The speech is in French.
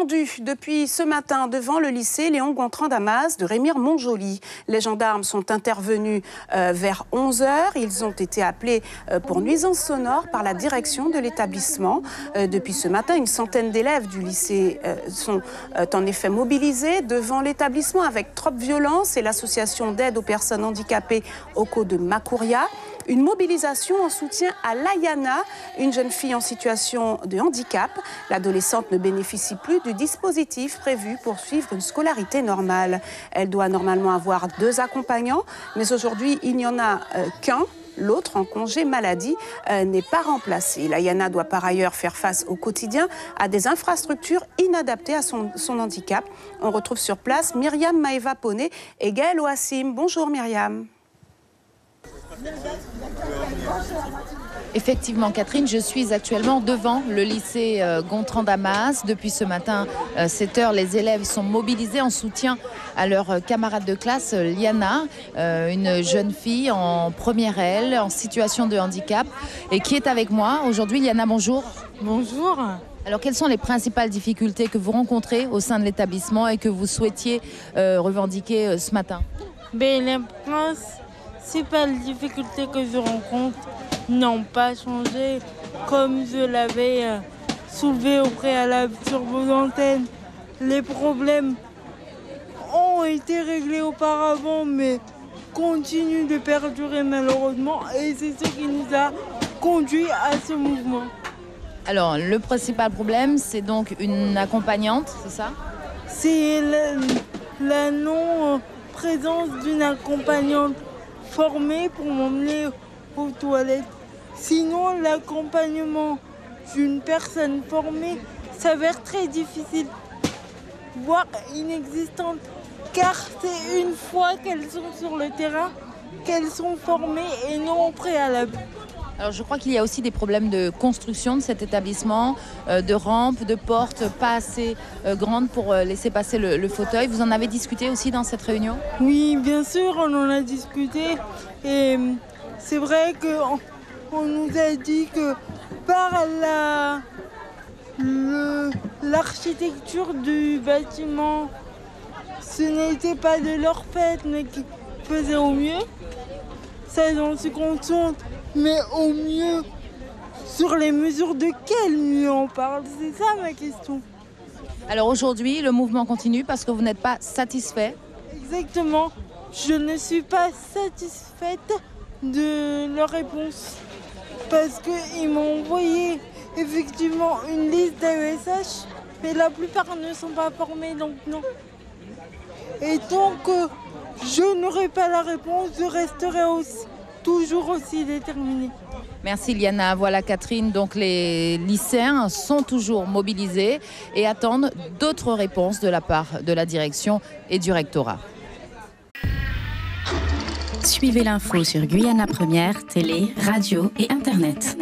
tendu depuis ce matin devant le lycée Léon Gontran Damas de Remire-Montjoly. Les gendarmes sont intervenus vers 11 h. Ils ont été appelés pour nuisance sonore par la direction de l'établissement. Depuis ce matin, une centaine d'élèves du lycée sont en effet mobilisés devant l'établissement avec trop de violence et l'association d'aide aux personnes handicapées OCO de Makouria. Une mobilisation en soutien à Layana, une jeune fille en situation de handicap. L'adolescente ne bénéficie plus du dispositif prévu pour suivre une scolarité normale. Elle doit normalement avoir 2 accompagnants, mais aujourd'hui, il n'y en a qu'un. L'autre, en congé maladie, n'est pas remplacé. Layana doit par ailleurs faire face au quotidien à des infrastructures inadaptées à son handicap. On retrouve sur place Myriam Maeva Poné et Gaël Ouassim. Bonjour Myriam. Effectivement, Catherine, je suis actuellement devant le lycée Gontran Damas. Depuis ce matin, 7 h, les élèves sont mobilisés en soutien à leur camarade de classe, Liana, une jeune fille en première L, en situation de handicap, et qui est avec moi aujourd'hui. Liana, bonjour. Bonjour. Alors, quelles sont les principales difficultés que vous rencontrez au sein de l'établissement et que vous souhaitiez revendiquer ce matin? Les principales difficultés que je rencontre n'ont pas changé, comme je l'avais soulevé au préalable sur vos antennes. Les problèmes ont été réglés auparavant, mais continuent de perdurer malheureusement, et c'est ce qui nous a conduit à ce mouvement. Alors, le principal problème, c'est donc une accompagnante, c'est ça? C'est la non-présence d'une accompagnante formée pour m'emmener aux toilettes. Sinon, l'accompagnement d'une personne formée s'avère très difficile, voire inexistante, car c'est une fois qu'elles sont sur le terrain qu'elles sont formées et non au préalable. Alors je crois qu'il y a aussi des problèmes de construction de cet établissement, de rampes, de portes pas assez grandes pour laisser passer le fauteuil. Vous en avez discuté aussi dans cette réunion? Oui, bien sûr, on en a discuté. Et c'est vrai qu'on nous a dit que par l'architecture du bâtiment, ce n'était pas de leur fait, mais qu'ils faisaient au mieux. Ça, j'en suis consciente. Mais au mieux, sur les mesures de quel mieux on parle? C'est ça ma question. Alors aujourd'hui, le mouvement continue parce que vous n'êtes pas satisfait? Exactement. Je ne suis pas satisfaite de leur réponse. Parce qu'ils m'ont envoyé effectivement une liste d'AESH, mais la plupart ne sont pas formés, donc non. Et tant que je n'aurai pas la réponse, je resterai toujours aussi déterminée. Merci Liana. Voilà Catherine, donc les lycéens sont toujours mobilisés et attendent d'autres réponses de la part de la direction et du rectorat. Suivez l'info sur Guyana Première, télé, radio et internet.